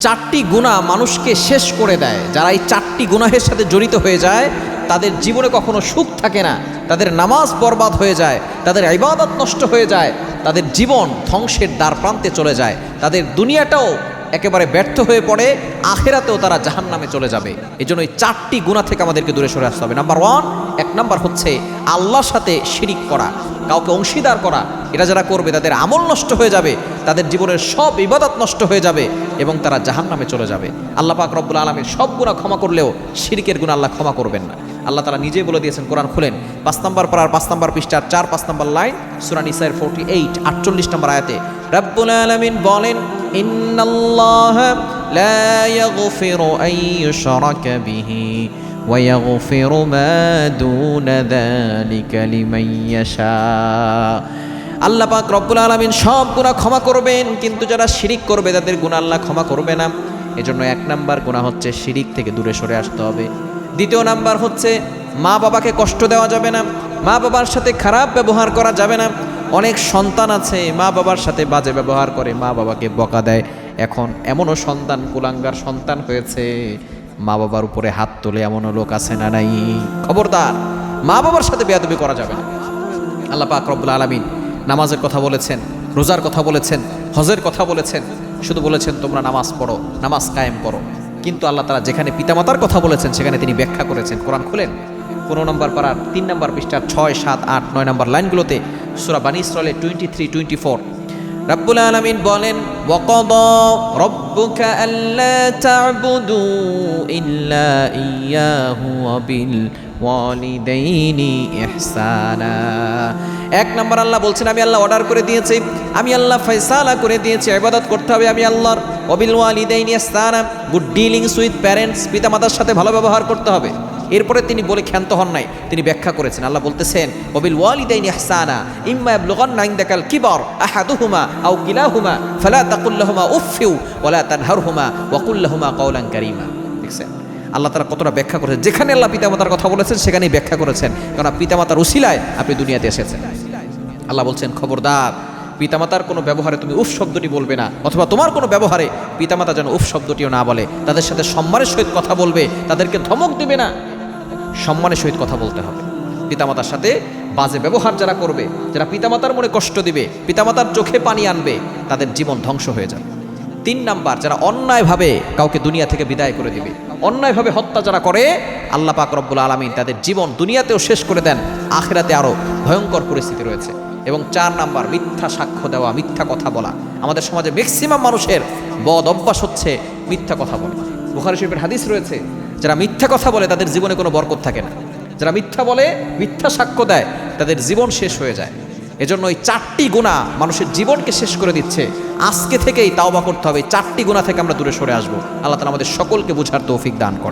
চারটি গুনাহ মানুষকে শেষ করে দেয়। যারা এই চারটি গুনাহের সাথে জড়িত হয়ে যায় তাদের জীবনে কখনো সুখ থাকে না, তাদের নামাজ বরবাদ হয়ে যায়, তাদের ইবাদত নষ্ট হয়ে যায়, তাদের জীবন ধ্বংসের দ্বার প্রান্তে চলে যায়, তাদের দুনিয়াটাও একেবারে ব্যর্থ হয়ে পড়ে, আখিরাতেও তারা জাহান্নামে চলে যাবে। এই জন্য এই চারটি গুনাহ থেকে আমাদেরকে দূরে সরে আসতে হবে। নাম্বার ওয়ান, এক নাম্বার হচ্ছে আল্লাহর সাথে শিরিক করা, কাউকে অংশীদার করা। এটা যারা করবে তাদের আমল নষ্ট হয়ে যাবে, তাদের জীবনের সব ইবাদত নষ্ট হয়ে যাবে এবং তারা জাহান্নামে চলে যাবে। আল্লাহ পাক রব্বুল আলামিন সব গুনাহ ক্ষমা করলেও শিরকের গুনাহ আল্লাহ ক্ষমা করবেন না। আল্লাহ তাআলা নিজেই বলে দিয়েছেন, কোরআন খুলেন 5 নম্বর পারার 5 নম্বর পৃষ্ঠার 4-5 নম্বর লাইন, সূরা নিসার 48 নম্বর আয়াতে রব্বুল আলামিন বলেন, ইন্নাল্লাহা লা ইয়াগফিরু আন ইউশরাকা বিহি ওয়া ইয়াগফিরু মা দুনা যালিকা লিমান ইয়াশা। আল্লাহ পাক রব্বুল আলামিন সব গুনাহ ক্ষমা করবেন, কিন্তু যারা শিরিক করবে তাদের গুনাহ আল্লাহ ক্ষমা করবে না। এজন্য এক নাম্বার গুনাহ হচ্ছে শিরিক থেকে দূরে সরে আসতে হবে। দ্বিতীয় নাম্বার হচ্ছে মা বাবাকে কষ্ট দেওয়া যাবে না, মা বাবার সাথে খারাপ ব্যবহার করা যাবে না। অনেক সন্তান আছে মা বাবার সাথে বাজে ব্যবহার করে, মা বাবাকে বকা দেয়। এখন এমনও সন্তান, কুলাঙ্গার সন্তান হয়েছে, মা বাবার উপরে হাত তোলে, এমনও লোক আছে না নাই? খবরদার, মা বাবার সাথে বেয়াদবি করা যাবে না। আল্লাহ পাক রব্বুল আলামিন নামাজের কথা বলেছেন, রোজার কথা বলেছেন, হজের কথা বলেছেন, শুধু বলেছেন তোমরা নামাজ পড়ো, নামাজ কায়েম করো। কিন্তু আল্লাহ তাআলা যেখানে পিতামাতার কথা বলেছেন সেখানে তিনি ব্যাখ্যা করেছেন। কোরআন খুলেন 15 নম্বর পারার 3 নম্বর পৃষ্ঠার 6, 7, 8, 9 নম্বর লাইনগুলোতে সূরা বানী ইসরাঈলের 23-24 রব্বুল আলামিন বলেন, ওয়াকাদা রাব্বুকা আল্লা তা'বুদু ইল্লা ইয়্যাহু ওয়া বিল ওয়ালিদাইনি ইহসানা। এক নম্বর আল্লাহ বলছেন, আমি আল্লাহ অর্ডার করে দিয়েছি, আমি আল্লাহ ফয়সালা করে দিয়েছি, ইবাদত করতে হবে আমি আল্লাহর। ওয়া বিল ওয়ালিদাইনি ইহসানা, গুড ডিলিংস উইথ প্যারেন্টস, পিতামাতার সাথে ভালো ব্যবহার করতে হবে। এরপরে তিনি বলে ক্ষান্ত হন নাই, তিনি ব্যাখ্যা করেছেন। আল্লাহ বলতেছেন, ওয়া বিল ওয়ালিদাইনি ইহসানা ইম্মা ইয়াবলুগান্না ইনদাকাল কিবার আহাদুহুমা আও কিলাহুমা ফালা তাকুল লাহুমা উফফিউ ওয়া লা তানহারহুমা ওয়া কুল লাহুমা কাওলান কারীমা। দেখছেন আল্লাহ তাআলা কতটা ব্যাখ্যা করেছেন। যেখানে আল্লাহ পিতামাতার কথা বলেছেন সেখানেই ব্যাখ্যা করেছেন, কারণ পিতামাতার উসিলায় আপনি দুনিয়াতে এসেছেন। আল্লাহ বলছেন, খবরদার, পিতামাতার কোনো ব্যবহারে তুমি উফ শব্দটি বলবে না, অথবা তোমার কোনো ব্যবহারে পিতামাতা যেন উফ শব্দটিও না বলে। তাদের সাথে সম্মানের সহিত কথা বলবে, তাদেরকে ধমক দেবে না, সম্মানের সহিত কথা বলতে হবে। পিতামাতার সাথে বাজে ব্যবহার যারা করবে, যারা পিতামাতার মনে কষ্ট দিবে, পিতামাতার চোখে পানি আনবে, তাদের জীবন ধ্বংস হয়ে যাবে। 3 নাম্বার, যারা অন্যায়ভাবে কাউকে দুনিয়া থেকে বিদায় করে দিবে, অন্যায়ভাবে হত্যা যারা করে, আল্লাহ পাক রব্বুল আলামিন তাদের জীবন দুনিয়াতেও শেষ করে দেন, আখিরাতে আরো ভয়ঙ্কর পরিস্থিতি রয়েছে। এবং 4 নাম্বার, মিথ্যা সাক্ষ্য দেওয়া, মিথ্যা কথা বলা। আমাদের সমাজে ম্যাক্সিমাম মানুষের বদ অভ্যাস হচ্ছে মিথ্যা কথা বলা। বুখারী শরীফের হাদিস রয়েছে, যারা মিথ্যা কথা বলে তাদের জীবনে কোনো বরকত থাকে না। যারা মিথ্যা বলে, মিথ্যা সাক্ষ্য দেয়, তাদের জীবন শেষ হয়ে যায়। এজন্য এই 4টি গুনাহ মানুষের জীবনকে শেষ করে দিচ্ছে। আজকে থেকেই তাওবা করতে হবে, 4টি গুনাহ থেকে আমরা দূরে সরে আসবো। আল্লাহ তাআলা আমাদের সকলকে বুঝার তৌফিক দান করে।